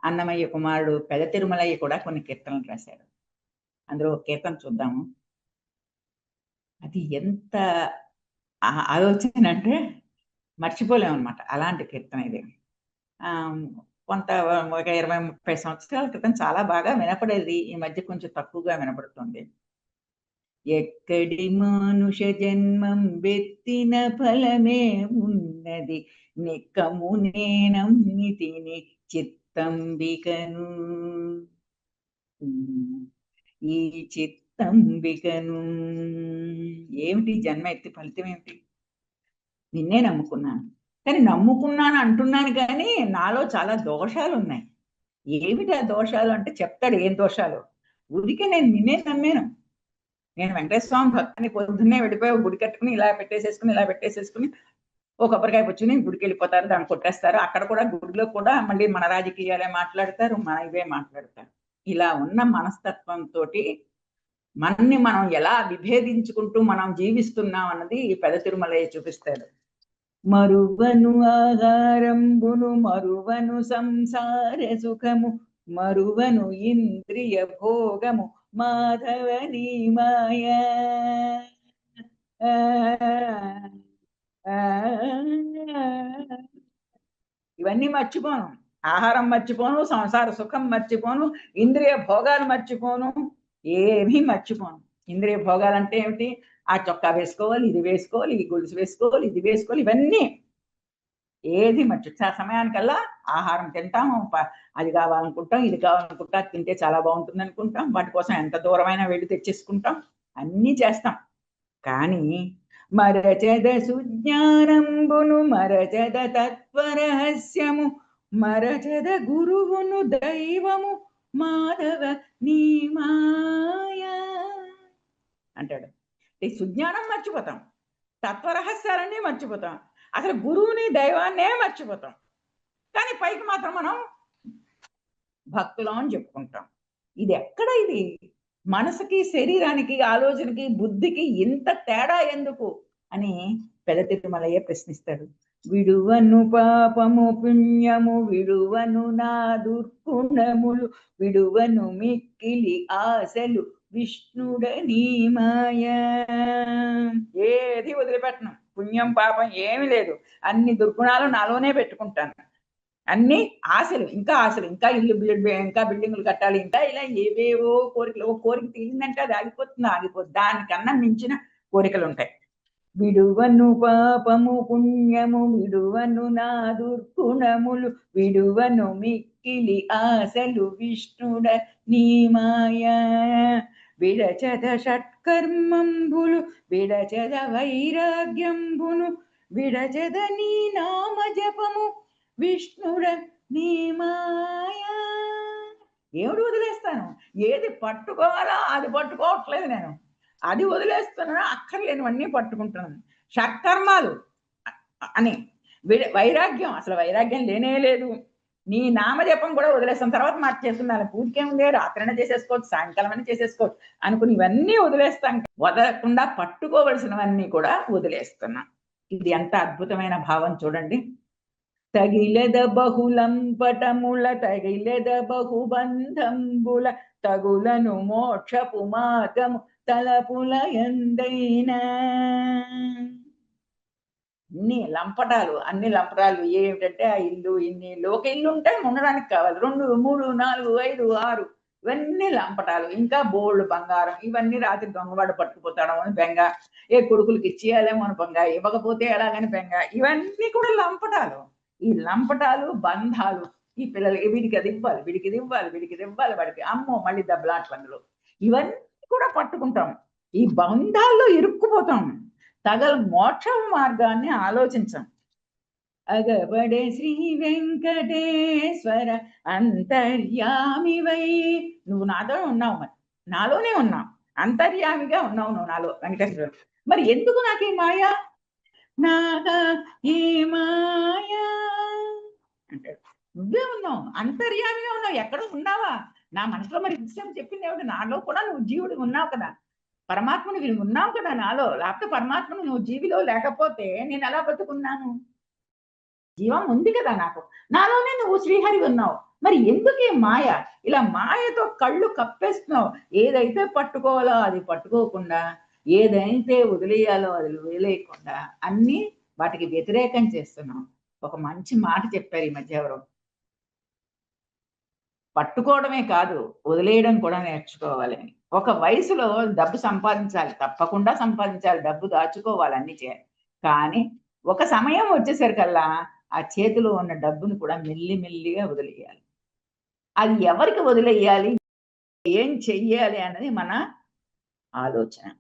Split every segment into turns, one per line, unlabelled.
అన్నమయ్య కుమారుడు పెద తిరుమలయ్య కూడా కొన్ని కీర్తనలు రాశాడు. అందులో ఒక కీర్తన చూద్దాము. అది ఎంత ఆలోచన అంటే మర్చిపోలేమనమాట. అలాంటి కీర్తన ఇది. కొంత ఒక 20, 30 సంవత్సరాల క్రితం చాలా బాగా వినపడేది. ఈ మధ్య కొంచెం తక్కువగా వినపడుతుంది. ఎక్కడి మానుష జన్మం వెత్తిన ఫలమే ఉన్నది, నిక్కము నేనమ్మితిని చిత్తంబికను. ఈ చిత్తంబికను ఏమిటి జన్మ ఎత్తి ఫలితం ఏమిటి? నిన్నే నమ్ముకున్నాను. కానీ నమ్ముకున్నాను అంటున్నాను కానీ నాలో చాలా దోషాలు ఉన్నాయి. ఏమిటి ఆ దోషాలు అంటే చెప్తాడు ఏం దోషాలు. ఊరికే నేను నిన్నే నమ్మాను. నేను వెంకటేశ్వర స్వామి భక్తుని పొద్దున్నే వెళ్ళిపోయి గుడి కట్టుకుని ఇలా పెట్టేసేసుకుని ఓ కొబ్బరికాయ పుచ్చుని గుడికి వెళ్ళిపోతారు, దాన్ని కొట్టేస్తారు. అక్కడ కూడా గుడిలో కూడా మళ్ళీ మన రాజకీయాలే మాట్లాడతారు, మన ఇవే మాట్లాడతారు. ఇలా ఉన్న మనస్తత్వంతో మనల్ని మనం ఎలా విభేదించుకుంటూ మనం జీవిస్తున్నాం అన్నది పెద తిరుమలయ్య చూపిస్తాడు. మరువను ఆహారంబును మరువను సంసార సుఖము మరువను ఇంద్రియ భోగము మాధవని మాయ. ఇవన్నీ మర్చిపోను. ఆహారం మర్చిపోను, సంసార సుఖం మర్చిపోను, ఇంద్రియ భోగాలు మర్చిపోను, ఏమీ మర్చిపోను. ఇంద్రియ భోగాలు అంటే ఏమిటి? ఆ చొక్కా వేసుకోవాలి, ఇది వేసుకోవాలి, ఈ గొలుసు వేసుకోవాలి, ఇది వేసుకోవాలి, ఇవన్నీ ఏది మర్చి సమయానికల్లా ఆహారం తింటాము, అది కావాలనుకుంటాం, ఇది కావాలనుకుంటా, తింటే చాలా బాగుంటుంది అనుకుంటాం, వాటి కోసం ఎంత దూరమైనా వెళ్ళి తెచ్చేసుకుంటాం, అన్నీ చేస్తాం. కానీ మరచద సుజ్ఞానంబును మరచద తత్వరహస్యము మరచద గురువును దైవము మాధవ నీ మాయా అంటాడు. ఈ సుజ్ఞానం మర్చిపోతాం, తత్వరహస్యాలన్నీ మర్చిపోతాం, అసలు గురువుని దైవాన్నే మర్చిపోతాం. కానీ పైకి మాత్రం మనం భక్తులం అని చెప్పుకుంటాం. ఇది ఎక్కడ? ఇది మనసుకి, శరీరానికి, ఆలోచనకి, బుద్ధికి ఇంత తేడా ఎందుకు అని పెద తిరుమలయ్య ప్రశ్నిస్తాడు. విడువను పాపము పుణ్యము విడువను నా దుర్గుణములు విడువను మిక్కిలి ఆశలు విష్ణుడ నీ మాయ. ఏది వదిలిపెట్టను, పుణ్యం పాపం ఏమి లేదు, అన్ని దుర్గుణాలు నాలోనే పెట్టుకుంటాను. అన్ని ఆశలు, ఇంకా ఆశలు, ఇంకా ఇల్లు ఇంకా బిల్డింగులు కట్టాలి, ఇంకా ఇలా ఏవేవో కోరికలు. ఓ కోరిక తీరిందంటే అది ఆగిపోతుంది. దానికన్నా మించిన కోరికలు ఉంటాయి. విడువను పాపము పుణ్యము విడువను నా దుర్గుణములు విడువను మిక్కిలి ఆశలు విష్ణుడ నీ మాయ. విడచద షట్కర్మంబులు విడచద వైరాగ్యంబును విడచద నీ నామ జపము విష్ణుడ నీ మాయా. ఏమిటి వదిలేస్తాను? ఏది పట్టుకోవాలో అది పట్టుకోవట్లేదు నేను, అది వదిలేస్తున్నాను, అక్కర్లేనివన్నీ పట్టుకుంటున్నాను. షట్కర్మాలు అని వైరాగ్యం, అసలు వైరాగ్యం లేనే లేదు. నీ నామజపం కూడా వదిలేస్తాను, తర్వాత మార్చేస్తున్నాను. పూజకేముందే, రాత్రైనా చేసేసుకోవచ్చు, సాయంకాలం అయినా చేసేసుకోవచ్చు అనుకుని ఇవన్నీ వదిలేస్తాను. వదలకుండా పట్టుకోవలసినవన్నీ కూడా వదిలేస్తున్నా. ఇది ఎంత అద్భుతమైన భావం చూడండి. తగిలెద బహులంపటముల తగిలెద బహుబంధంబుల తగులను మోక్షపు మార్గము తలపుల ఎందైనా. అన్ని లంపటాలు ఏమిటంటే ఆ ఇల్లు, ఇన్ని ఒక ఇల్లు ఉంటే ఉండడానికి కావాలి, 2, 3, 4, 5, 6 ఇవన్నీ లంపటాలు. ఇంకా బోల్డ్ బంగారం, ఇవన్నీ రాత్రి దొంగవాడు పట్టుకుపోతాడో అని బెంగ, ఏ కొడుకులకి ఇచ్చేయాలేమో అని బెంగ, ఇవ్వకపోతే ఎలాగని బెంగ, ఇవన్నీ కూడా లంపటాలు. ఈ లంపటాలు, బంధాలు, ఈ పిల్లలకి వీడికి అది ఇవ్వాలి, వీడికి ఇది ఇవ్వాలి, వీడికి ఇది ఇవ్వాలి, వాడికి అమ్మో మళ్ళీ దెబ్బలాట్లు అందులో, ఇవన్నీ కూడా పట్టుకుంటాం. ఈ బంధాల్లో ఇరుక్కుపోతాం, మోక్ష మార్గాన్ని ఆలోచించాం. అగబడే శ్రీ వెంకటేశ్వర అంతర్యామివై. నువ్వు నాతో ఉన్నావు, మరి నాలోనే ఉన్నావు, అంతర్యామిగా ఉన్నావు నువ్వు నాలో వెంకటేశ్వర. మరి ఎందుకు నాకు ఈ మాయా? నాగా ఈ మాయా అంటాడు. నువ్వే ఉన్నావు, అంతర్యామిగా ఉన్నావు, ఎక్కడ ఉన్నావా? నా మనసులో మరి విషయం చెప్పింది ఏమిటి? నాలో కూడా నువ్వు జీవుడు ఉన్నావు కదా, పరమాత్మను నువ్వు ఉన్నావు కదా నాలో. లేకపోతే పరమాత్మను నువ్వు జీవిలో లేకపోతే నేను ఎలా బతుకున్నాను? జీవం ఉంది కదా నాకు, నాలోనే నువ్వు శ్రీహరి ఉన్నావు. మరి ఎందుకే మాయ? ఇలా మాయతో కళ్ళు కప్పేస్తున్నావు. ఏదైతే పట్టుకోవాలో అది పట్టుకోకుండా, ఏదైతే వదిలేయాలో అది వదిలేయకుండా అన్నీ వాటికి వ్యతిరేకం చేస్తున్నాం. ఒక మంచి మాట చెప్పారు ఈ మధ్య ఎవరో. పట్టుకోవడమే కాదు, వదిలేయడం కూడా నేర్చుకోవాలని. ఒక వయసులో డబ్బు సంపాదించాలి. తప్పకుండా సంపాదించాలి. డబ్బు దాచుకోవాలి. అన్నీ చేయాలి. కానీ ఒక సమయం వచ్చేసరికల్లా ఆ చేతిలో ఉన్న డబ్బుని కూడా మెల్లి మెల్లిగా వదిలేయాలి. అది ఎవరికి వదిలేయాలి? ఏం చెయ్యాలి అన్నది మన ఆలోచన.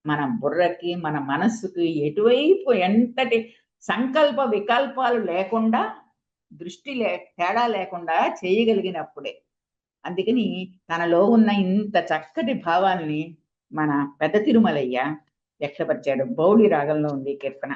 మన బుర్రకి, మన మనస్సుకి ఎటువైపు ఎంతటి సంకల్ప వికల్పాలు లేకుండా, తేడా లేకుండా చేయగలిగినప్పుడే. అందుకని తనలో ఉన్న ఇంత చక్కటి భావాల్ని మన పెద్ద తిరుమలయ్య వ్యక్తపరిచాడు. బౌళి రాగంలో ఉంది కీర్తన.